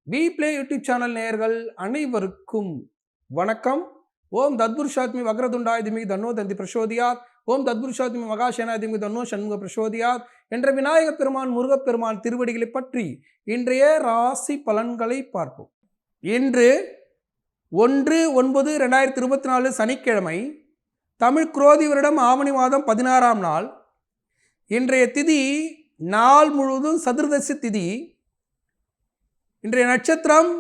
We play YouTube channel நேயர்கள் அனைவருக்கும் வணக்கம். ஓம் தத்புருஷாத்மி வக்ரதுண்டாய திமி தன்னோ தந்தி பிரசோதியாத், ஓம் தத்புருஷாத்மி மகாசேனாய திமி தன்னோ சண்முக பிரசோதியாத் என்ற விநாயகப் பெருமான் முருகப்பெருமான் திருவடிகளை பற்றி இன்றைய ராசி பலன்களை பார்ப்போம். இன்று 1/9/2024 சனிக்கிழமை, தமிழ் குரோதி வருடம் ஆவணி மாதம் 16ஆம் நாள். இன்றைய திதி நாள் முழுவதும் சதுர்தசி திதி. இன்றைய நட்சத்திரம்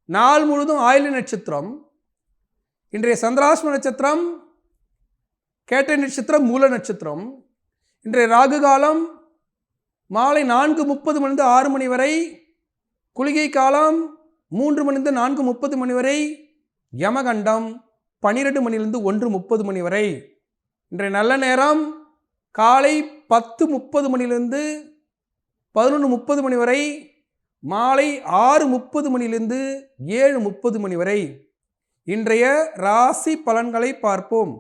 நாள் முழுவதும் ஆயில்ய நட்சத்திரம். இன்றைய சந்திராஷ்டம நட்சத்திரம் கேட்டை நட்சத்திரம் மூல நட்சத்திரம். இன்றைய ராகு காலம் மாலை 4:30 மணிலிருந்து 6 மணி வரை, குளிகை காலம் 3 மணிலிருந்து 4:30 மணி வரை, யமகண்டம் 12 மணிலிருந்து 1:30 மணி வரை. இன்றைய நல்ல நேரம் காலை 10:30 மணிலிருந்து 11:30 மணி வரை, மாலை 6:30 மணிலிருந்து 7:30 மணி வரை. இன்றைய ராசி பலன்களை பார்ப்போம்.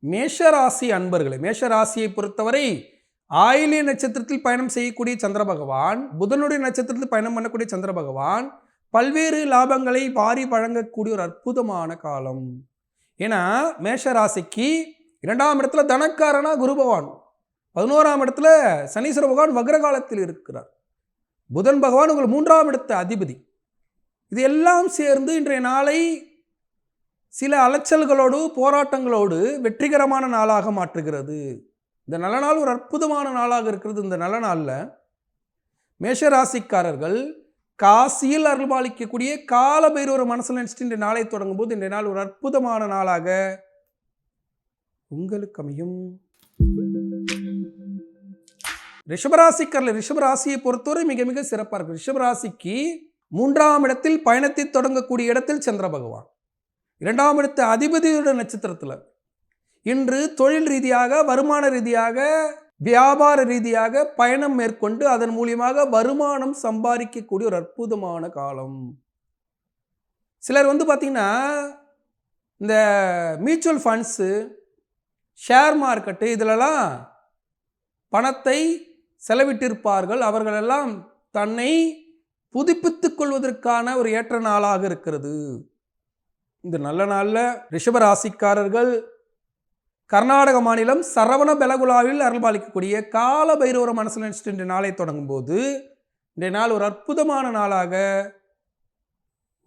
மேஷராசி அன்பர்களே, மேஷராசியை பொறுத்தவரை ஆயில்ய நட்சத்திரத்தில் பயணம் செய்யக்கூடிய சந்திர பகவான், புதனுடைய நட்சத்திரத்தில் பயணம் பண்ணக்கூடிய சந்திர பகவான் பல்வேறு லாபங்களை வாரி வழங்கக்கூடிய ஒரு அற்புதமான காலம். ஏன்னா மேஷராசிக்கு 2ஆம் இடத்துல தனக்காரனா குரு பகவான், 11ஆம் இடத்துல சனீஸ்வர பகவான் வக்ரகாலத்தில் இருக்கிறார். புதன் பகவான் உங்கள் 3ஆம் இடத்து அதிபதி. இது எல்லாம் சேர்ந்து இன்றைய நாளை சில அலைச்சல்களோடு போராட்டங்களோடு வெற்றிகரமான நாளாக மாற்றுகிறது. இந்த நல்ல நாள் ஒரு அற்புதமான நாளாக இருக்கிறது. இந்த நல்ல நாளில் மேஷராசிக்காரர்கள் காசியில் அருள்பாலிக்கக்கூடிய கால பைரவரை மனசில் நினைச்சிட்டு இன்றைய நாளை தொடங்கும் போது இன்றைய நாள் ஒரு அற்புதமான நாளாக உங்களுக்கு அமையும். ரிஷபராசிக்காரர்கள், ரிஷபராசியை பொறுத்தவரை மிக மிக சிறப்பாக இருக்கு. ரிஷபராசிக்கு 3ஆம் இடத்தில் பயணத்தை தொடங்கக்கூடிய இடத்தில் சந்திர பகவான், 2ஆம் இடத்து அதிபதியோட நட்சத்திரத்தில் இன்று தொழில் ரீதியாக, வருமான ரீதியாக, வியாபார ரீதியாக பயணம் மேற்கொண்டு அதன் மூலியமாக வருமானம் சம்பாதிக்கக்கூடிய ஒரு அற்புதமான காலம். சிலர் பார்த்தீங்கன்னா இந்த மியூச்சுவல் ஃபண்ட்ஸு, ஷேர் மார்க்கெட்டு இதிலெல்லாம் பணத்தை செலவிட்டிருப்பார்கள். அவர்களெல்லாம் தன்னை புதுப்பித்துக் கொள்வதற்கான ஒரு ஏற்ற நாளாக இருக்கிறது. இந்த நல்ல நாளில் ரிஷபராசிக்காரர்கள் கர்நாடக மாநிலம் சரவண பெலகுலாவில் அருள்பாலிக்கக்கூடிய கால பைரவர மனசில் நினைச்சிட்டு இன்றைய நாளை தொடங்கும் போது இன்றைய நாள் ஒரு அற்புதமான நாளாக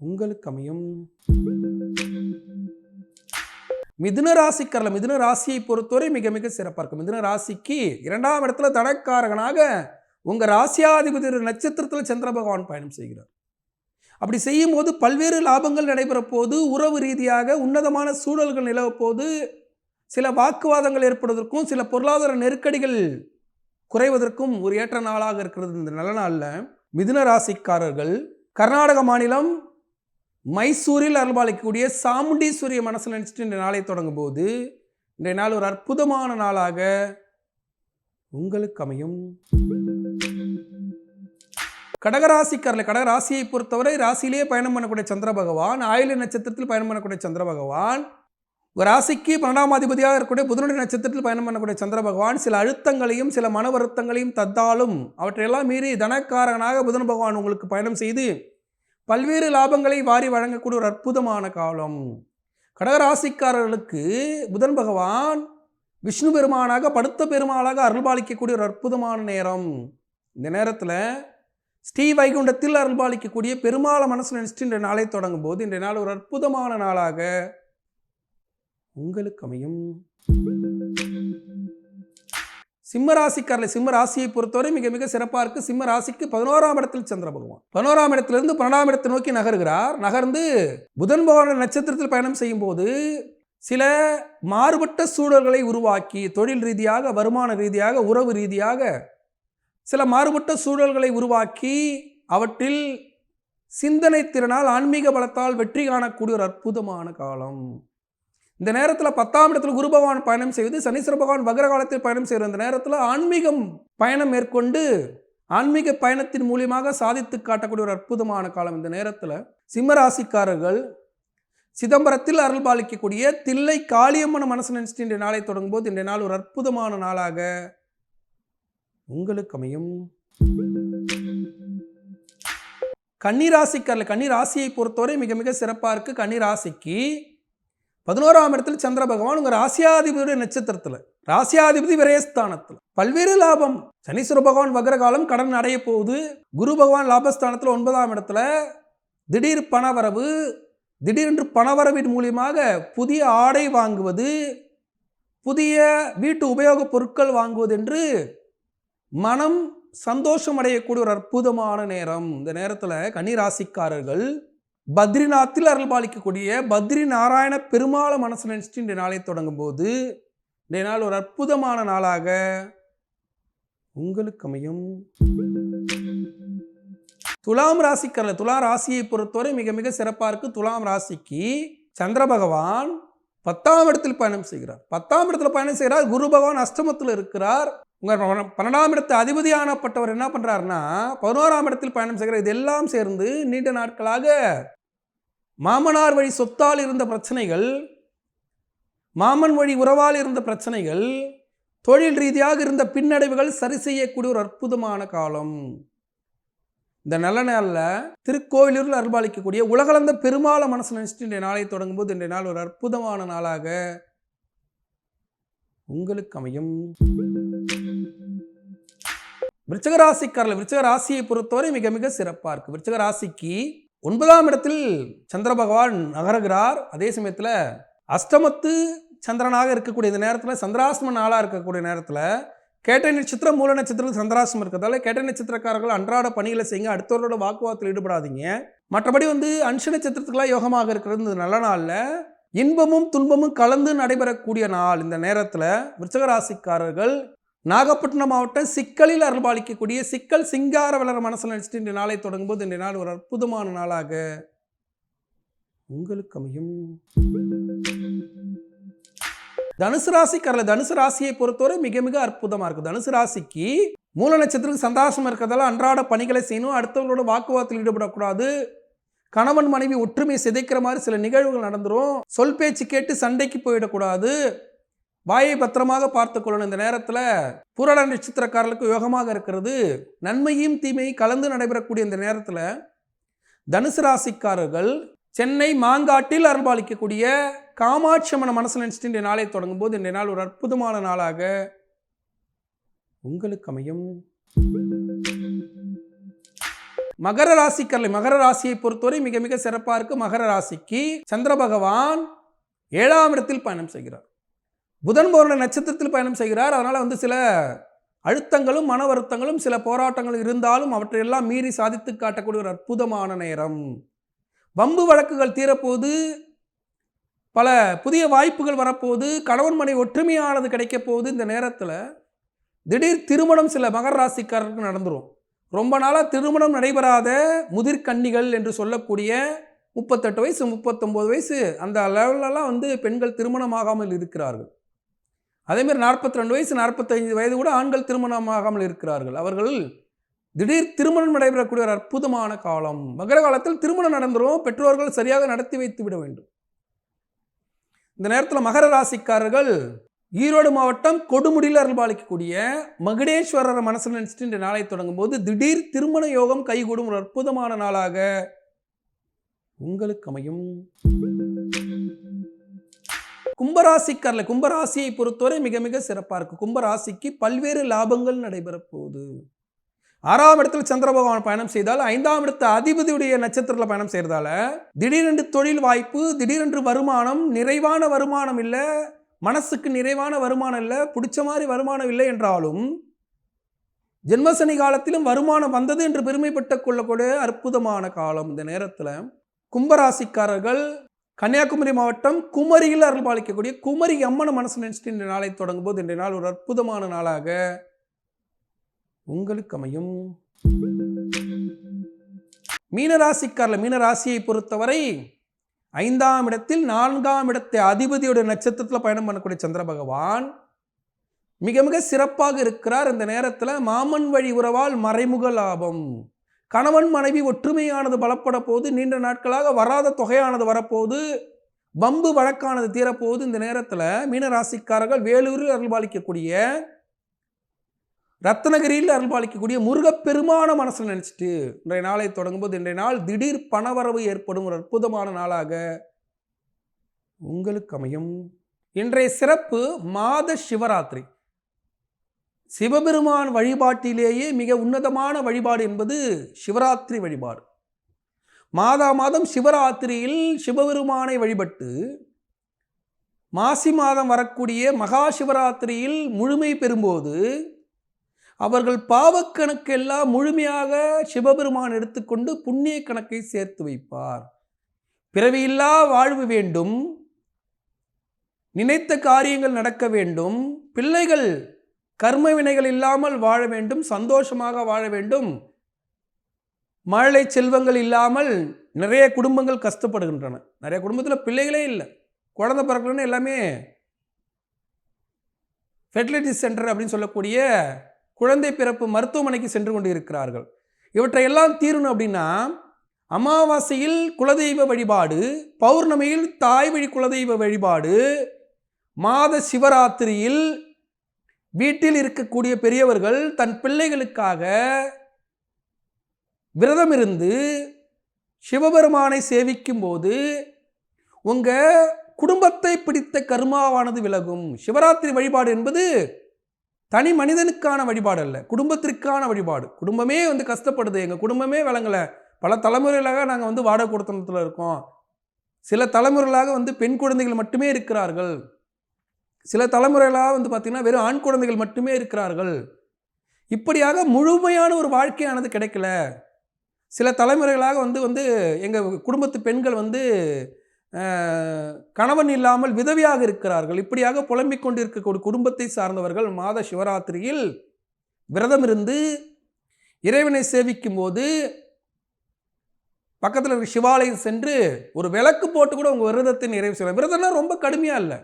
உங்களுக்கு அமையும். மிதுன ராசிக்காரர்கள், மிதுன ராசியை பொறுத்தவரை மிக மிக சிறப்பாக இருக்கும். மிதுன ராசிக்கு 2ஆம் இடத்துல தனக்காரகனாக உங்கள் ராசியாதிபதி நட்சத்திரத்தில் சந்திர பகவான் பயணம் செய்கிறார். அப்படி செய்யும் போது பல்வேறு லாபங்கள் நடைபெற போது, உறவு ரீதியாக உன்னதமான சூழல்கள் நிலவ போது, சில வாக்குவாதங்கள் ஏற்படுவதற்கும் சில பொருளாதார நெருக்கடிகள் குறைவதற்கும் ஒரு ஏற்ற நாளாக இருக்கிறது. இந்த நல்ல நாளில் மிதுன ராசிக்காரர்கள் கர்நாடக மாநிலம் மைசூரில் அருள்பாலிக்கக்கூடிய சாமுண்டீஸ்வரிய மனசில் நினைச்சிட்டு இந்த நாளை தொடங்கும் போது இன்றைய நாள் ஒரு அற்புதமான நாளாக உங்களுக்கு அமையும். கடகராசிக்காரர்கள், கடகராசியை பொறுத்தவரை ராசியிலேயே பயணம் பண்ணக்கூடிய சந்திர பகவான், ஆயில்ய நட்சத்திரத்தில் பயணம் பண்ணக்கூடிய சந்திர பகவான், ஒரு ராசிக்கு 12ஆம் அதிபதியாக இருக்கக்கூடிய புதனுடைய நட்சத்திரத்தில் பயணம் பண்ணக்கூடிய சந்திர பகவான் சில அழுத்தங்களையும் சில மன வருத்தங்களையும் தந்தாலும் அவற்றையெல்லாம் மீறி தனக்காரகனாக புதன் பகவான் உங்களுக்கு பயணம் செய்து பல்வேறு லாபங்களை வாரி வழங்கக்கூடிய ஒரு அற்புதமான காலம். கடகராசிக்காரர்களுக்கு புதன் பகவான் விஷ்ணு பெருமானாக, படுத்த பெருமாளாக அருள்பாலிக்கக்கூடிய ஒரு அற்புதமான நேரம். இந்த நேரத்தில் ஸ்ரீ வைகுண்டத்தில் அருள்பாலிக்கக்கூடிய பெருமாளை மனசில் நினைச்சிட்டு இன்றைய நாளை தொடங்கும் போது இன்றைய நாள் ஒரு அற்புதமான நாளாக உங்களுக்கு அமையும். சிம்ம ராசிக்காரர்கள், சிம்ம ராசியை பொறுத்தவரை மிக மிக சிறப்பாக இருக்கு. சிம்ம ராசிக்கு 11ஆம் இடத்தில் சந்திர பகவான் 11ஆம் இடத்திலிருந்து 12ஆம் இடத்தை நோக்கி நகர்கிறார். நகர்ந்து புதன் பகவான் நட்சத்திரத்தில் பயணம் செய்யும் போது சில மாறுபட்ட சூழல்களை உருவாக்கி, தொழில் ரீதியாக, வருமான ரீதியாக, உறவு ரீதியாக சில மாறுபட்ட சூழல்களை உருவாக்கி அவற்றில் சிந்தனை திறனால், ஆன்மீக பலத்தால் வெற்றி காணக்கூடிய ஒரு அற்புதமான காலம். இந்த நேரத்தில் 10ஆம் இடத்தில் குரு பகவான் பயணம் செய்வது, சனீஸ்வர பகவான் வக்ரகாலத்தில் பயணம் செய்கிற இந்த நேரத்தில் ஆன்மீகம் பயணம் மேற்கொண்டு ஆன்மீக பயணத்தின் மூலியமாக சாதித்து காட்டக்கூடிய ஒரு அற்புதமான காலம். இந்த நேரத்தில் சிம்ம ராசிக்காரர்கள் சிதம்பரத்தில் அருள் பாலிக்கக்கூடிய தில்லை காளியம்மன் மனசு நினைச்சிட்டு இன்றைய நாளை தொடங்கும் போது இன்றைய நாள் ஒரு அற்புதமான நாளாக உங்களுக்கு அமையும். கன்னிராசிக்காரர்கள், கன்னிராசியை பொறுத்தவரை மிக மிக சிறப்பாக இருக்குது. கன்னிராசிக்கு 11ஆம் இடத்தில் சந்திர பகவான் உங்கள் ராசியாதிபதியுடைய நட்சத்திரத்தில், ராசியாதிபதி விரயஸ்தானத்தில் பல்வேறு லாபம். சனீஸ்வர பகவான் வக்ரகாலம், கடன் அடைய போகுது. குரு பகவான் லாபஸ்தானத்தில் 9ஆம் இடத்துல திடீர் பணவரவு, திடீரென்று பணவரவின் மூலியமாக புதிய ஆடை வாங்குவது, புதிய வீட்டு உபயோகப் பொருட்கள் வாங்குவது என்று மனம் சந்தோஷம் அடையக்கூடிய ஒரு அற்புதமான நேரம். இந்த நேரத்தில் கன்னிராசிக்காரர்கள் பத்ரிநாத்தில் அருள்பாலிக்கக்கூடிய பத்ரி நாராயண பெருமாளை மனசு நினைச்சிட்டு இந்த நாளை தொடங்கும் போது இந்த நாள் ஒரு அற்புதமான நாளாக உங்களுக்கு அமையும். துலாம் ராசிக்காரர்கள், துலா ராசியை பொறுத்தவரை மிக மிக சிறப்பாக இருக்கு. துலாம் ராசிக்கு சந்திர பகவான் 10ஆம் இடத்தில் பயணம் செய்கிறார். 10ஆம் இடத்துல பயணம் செய்கிறார். குரு பகவான் அஷ்டமத்தில் இருக்கிறார். உங்கள் 12ஆம் இடத்து அதிபதியானப்பட்டவர் என்ன பண்ணுறாருன்னா 11ஆம் இடத்தில் பயணம் செய்கிறார். இதெல்லாம் சேர்ந்து நீண்ட நாட்களாக மாமனார் வழி சொத்தால் இருந்த பிரச்சனைகள், மாமன் வழி உறவால் இருந்த பிரச்சனைகள், தொழில் ரீதியாக இருந்த பின்னடைவுகள் சரி செய்யக்கூடிய ஒரு அற்புதமான காலம். இந்த நல்ல நாளில் திருக்கோயிலூரில் அருள்பாலிக்கக்கூடிய உலகளந்த பெருமாளை மனசு நினைச்சிட்டு இன்றைய நாளை தொடங்கும் போது இன்றைய நாள் ஒரு அற்புதமான நாளாக உங்களுக்கு அமையும். விருச்சிக ராசிக்காரர்கள், விருச்சிக ராசியை பொறுத்தவரை மிக மிக சிறப்பாக இருக்கு. விருச்சிக ராசிக்கு 9ஆம் இடத்தில் சந்திர பகவான் நகருகிறார். அதே சமயத்தில் அஷ்டமத்து சந்திரனாக இருக்கக்கூடிய இந்த நேரத்தில், சந்திராஷ்டம நாளாக இருக்கக்கூடிய நேரத்தில் கேட்டை நட்சத்திரம், மூல நட்சத்திரத்தில் சந்திராஷ்டமம் இருக்கிறதால கேட்டை நட்சத்திரக்காரர்கள் அன்றாட பணிகளை செய்யுங்க. அடுத்தவர்களோட வாக்குவாதத்தில் ஈடுபடாதீங்க. மற்றபடி அன்ஷ நட்சத்திரத்துக்கெல்லாம் யோகமாக இருக்கிறது இந்த நல்ல நாளில் இன்பமும் துன்பமும் கலந்து நடைபெறக்கூடிய நாள். இந்த நேரத்தில் விருச்சிக ராசிக்காரர்கள் நாகப்பட்டினம் மாவட்டம் சிக்கலில் அருள்பாலிக்கக்கூடிய சிக்கல் சிங்கார வளர மனசில் நினைச்சிட்டு இந்த நாளை தொடங்கும் போது இந்த நாள் ஒரு அற்புதமான நாளாக உங்களுக்கு அமையும். தனுசு ராசிக்காரர்கள், தனுசு ராசியை பொறுத்தவரை மிக மிக அற்புதமாக இருக்குது. தனுசு ராசிக்கு மூல நட்சத்திரத்துக்கு சந்தாசம் இருக்கிறதால அன்றாட பணிகளை செய்யணும். அடுத்தவர்களோட வாக்குவாதத்தில் ஈடுபடக்கூடாது. கணவன் மனைவி ஒற்றுமை சிதைக்கிற மாதிரி சில நிகழ்வுகள் நடந்துரும். சொல் பேச்சு கேட்டு சண்டைக்கு போயிடக்கூடாது. வாயை பத்திரமாக பார்த்துக்கொள்ளணும். இந்த நேரத்தில் பூரண நட்சத்திரக்காரர்களுக்கு யோகமாக இருக்கிறது. நன்மையும் தீமையும் கலந்து நடைபெறக்கூடிய இந்த நேரத்தில் தனுசு ராசிக்காரர்கள் சென்னை மாங்காட்டில் அருள்பாலிக்கக்கூடிய காமாட்சி அம்மனை மனசில் நினைச்சிட்டு இந்த நாளை தொடங்கும் போது இந்த நாள் ஒரு அற்புதமான நாளாக உங்களுக்கு அமையும். மகர ராசிக்காரர்கள், மகர ராசியை பொறுத்தவரை மிக மிக சிறப்பாக இருக்கு. மகர ராசிக்கு சந்திர பகவான் 7ஆம் இடத்தில் பயணம் செய்கிறார். புதன் போன்ற நட்சத்திரத்தில் பயணம் செய்கிறார். அதனால் சில அழுத்தங்களும் மன வருத்தங்களும் சில போராட்டங்களும் இருந்தாலும் அவற்றையெல்லாம் மீறி சாதித்து காட்டக்கூடிய ஒரு அற்புதமான நேரம். வம்பு வழக்குகள் தீரப்போது, பல புதிய வாய்ப்புகள் வரப்போது, கணவன் மனை ஒற்றுமையானது கிடைக்க போகுது. இந்த நேரத்தில் திடீர் திருமணம் சில மகர ராசிக்காரருக்கு நடந்துடும். ரொம்ப நாளாக திருமணம் நடைபெறாத முதிர்கன்னிகள் என்று சொல்லக்கூடிய 38 வயசு 39 வயசு அந்த லெவலெல்லாம் பெண்கள் திருமணமாகாமல் இருக்கிறார்கள். அதேமாதிரி 42 வயசு 45 வயது கூட ஆண்கள் திருமணமாகாமல் இருக்கிறார்கள். அவர்கள் திடீர் திருமணம் நடைபெறக்கூடிய ஒரு அற்புதமான காலம். மகர காலத்தில் திருமணம் நடந்துடும். பெற்றோர்கள் சரியாக நடத்தி வைத்து விட வேண்டும். இந்த நேரத்தில் மகர ராசிக்காரர்கள் ஈரோடு மாவட்டம் கொடுமுடியில் அருள்பாலிக்கக்கூடிய மகுடேஸ்வரரை மனசில் நினைச்சிட்டு இந்த நாளை தொடங்கும் போது திடீர் திருமண யோகம் கைகூடும் ஒரு அற்புதமான நாளாக உங்களுக்கு அமையும். கும்பராசிக்காரர்கள், கும்பராசியை பொறுத்தவரை மிக மிக சிறப்பாக இருக்கு. கும்பராசிக்கு பல்வேறு லாபங்கள் நடைபெற போகுது. 6ஆம் இடத்தில் சந்திர பகவான் பயணம் செய்தால் 5ஆம் இடத்து அதிபதியுடைய நட்சத்திரத்தில் பயணம் செய்யறதால திடீரென்று தொழில் வாய்ப்பு, திடீரென்று வருமானம், நிறைவான வருமானம் இல்லை, மனசுக்கு நிறைவான வருமானம் இல்லை, பிடிச்ச மாதிரி வருமானம் இல்லை என்றாலும் ஜென்மசனி காலத்திலும் வருமானம் வந்தது என்று பெருமைப்பட்டு கொள்ளக்கூடிய அற்புதமான காலம். இந்த நேரத்தில் கும்பராசிக்காரர்கள் கன்னியாகுமரி மாவட்டம் குமரியில் அருள்பாலிக்கக்கூடிய குமரி அம்மனை மனசு நினைச்சிட்டு இந்த நாளை தொடங்கும் போது இன்றைய நாள் ஒரு அற்புதமான நாளாக உங்களுக்கு அமையும். மீனராசிக்காரர்கள், மீனராசியை பொறுத்தவரை 5ஆம் இடத்தில் 4ஆம் இடத்தை அதிபதியோட நட்சத்திரத்தில் பயணம் பண்ணக்கூடிய சந்திர பகவான் மிக மிக சிறப்பாக இருக்கிறார். இந்த நேரத்தில் மாமன் வழி உறவால் மறைமுக லாபம், கணவன் மனைவி ஒற்றுமையானது பலப்பட போது, நீண்ட நாட்களாக வராத தொகையானது வரப்போது, பம்பு வழக்கானது தீரப்போகுது. இந்த நேரத்தில் மீனராசிக்காரர்கள் வேலூரில் அருள்பாலிக்கக்கூடிய ரத்னகிரியில் அருள்பாலிக்கக்கூடிய முருகப்பெருமான மனசில் நினச்சிட்டு இன்றைய நாளை தொடங்கும்போது இன்றைய நாள் திடீர் பணவரவு ஏற்படும் ஒரு அற்புதமான நாளாக உங்களுக்கு அமையும். இன்றைய சிறப்பு மாத சிவராத்திரி. சிவபெருமான் வழிபாட்டிலேயே மிக உன்னதமான வழிபாடு என்பது சிவராத்திரி வழிபாடு. மாதம் சிவராத்திரியில் சிவபெருமானை வழிபட்டு மாசி மாதம் வரக்கூடிய மகா சிவராத்திரியில் முழுமை பெறும்போது அவர்கள் பாவக்கணக்கெல்லாம் முழுமையாக சிவபெருமான் எடுத்துக்கொண்டு புண்ணிய கணக்கை சேர்த்து வைப்பார். பிறவியில்லா வாழ்வு வேண்டும், நினைத்த காரியங்கள் நடக்க வேண்டும், பிள்ளைகள் கர்ம வினைகள் இல்லாமல் வாழ வேண்டும், சந்தோஷமாக வாழ வேண்டும். மழை செல்வங்கள் இல்லாமல் நிறைய குடும்பங்கள் கஷ்டப்படுகின்றன. நிறைய குடும்பத்தில் பிள்ளைகளே இல்லை, குழந்தை பிறக்கணும்னு எல்லாமே ஃபெர்டிலிட்டி சென்டர் அப்படின்னு சொல்லக்கூடிய குழந்தை பிறப்பு மருத்துவமனைக்கு சென்று கொண்டு இருக்கிறார்கள். இவற்றையெல்லாம் தீரணும் அப்படின்னா அமாவாசையில் குலதெய்வ வழிபாடு, பௌர்ணமியில் தாய் வழி குலதெய்வ வழிபாடு, மாத சிவராத்திரியில் வீட்டில் இருக்கக்கூடிய பெரியவர்கள் தன் பிள்ளைகளுக்காக விரதம் இருந்து சிவபெருமானை சேவிக்கும் போது உங்கள் குடும்பத்தை பிடித்த கர்மாவானது விலகும். சிவராத்திரி வழிபாடு என்பது தனி மனிதனுக்கான வழிபாடு அல்ல, குடும்பத்திற்கான வழிபாடு. குடும்பமே கஷ்டப்படுது, எங்கள் குடும்பமே விளங்கலை, பல தலைமுறைகளாக நாங்கள் வாடகை கொடுத்தனத்தில் இருக்கோம், சில தலைமுறைகளாக பெண் குழந்தைகள் மட்டுமே இருக்கிறார்கள், சில தலைமுறைகளாக பார்த்திங்கன்னா வெறும் ஆண் குழந்தைகள் மட்டுமே இருக்கிறார்கள். இப்படியாக முழுமையான ஒரு வாழ்க்கையானது கிடைக்கல. சில தலைமுறைகளாக எங்கள் குடும்பத்து பெண்கள் கணவன் இல்லாமல் விதவியாக இருக்கிறார்கள். இப்படியாக புலம்பிக் கொண்டு இருக்கக்கூடிய குடும்பத்தை சார்ந்தவர்கள் மாத சிவராத்திரியில் விரதம் இருந்து இறைவனை சேவிக்கும் போது பக்கத்தில் இருக்க சிவாலயம் சென்று ஒரு விளக்கு போட்டு கூட உங்கள் விரதத்தை நிறைவு செய்யலாம். விரதம்னா ரொம்ப கடுமையாக இல்லை,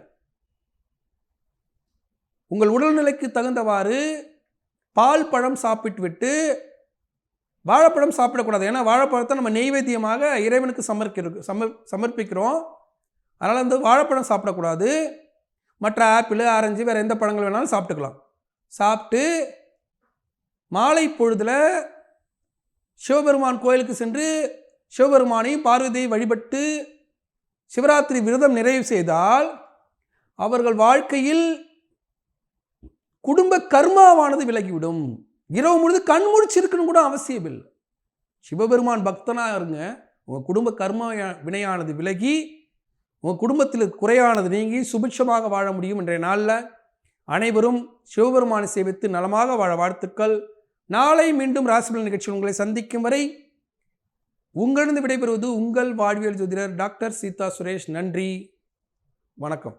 உங்கள் உடல்நிலைக்கு தகுந்தவாறு பால் பழம் சாப்பிட்டு விட்டு வாழைப்பழம் சாப்பிடக்கூடாது. ஏன்னா வாழைப்பழத்தை நம்ம நெய்வேத்தியமாக இறைவனுக்கு சமர்ப்பிக்கிறோம். அதனால் வாழைப்பழம் சாப்பிடக்கூடாது. மற்ற ஆப்பிள், ஆரஞ்சு, வேறு எந்த பழங்கள் வேணாலும் சாப்பிட்டுக்கலாம். சாப்பிட்டு மாலை பொழுதில் சிவபெருமான் கோயிலுக்கு சென்று சிவபெருமானையும் பார்வதியை வழிபட்டு சிவராத்திரி விரதம் நிறைவு செய்தால் அவர்கள் வாழ்க்கையில் குடும்ப கர்மாவானது விலகிவிடும். இரவு முழுது கண் முழிச்சிருக்கணும் கூட அவசியம் இல்லை. சிவபெருமான் பக்தனாக இருங்க, உங்கள் குடும்ப கர்ம வினையானது விலகி உங்கள் குடும்பத்தில் குறையானது நீங்கி சுபிட்சமாக வாழ முடியும். இன்றைய நாளில் அனைவரும் சிவபெருமானை சேவித்து நலமாக வாழ வாழ்த்துக்கள். நாளை மீண்டும் ராசிபலன் நிகழ்ச்சியில் உங்களை சந்திக்கும் வரை உங்களிடம் விடைபெறுவது உங்கள் வாழ்வியல் ஜோதிடர் டாக்டர் சீதா சுரேஷ். நன்றி, வணக்கம்.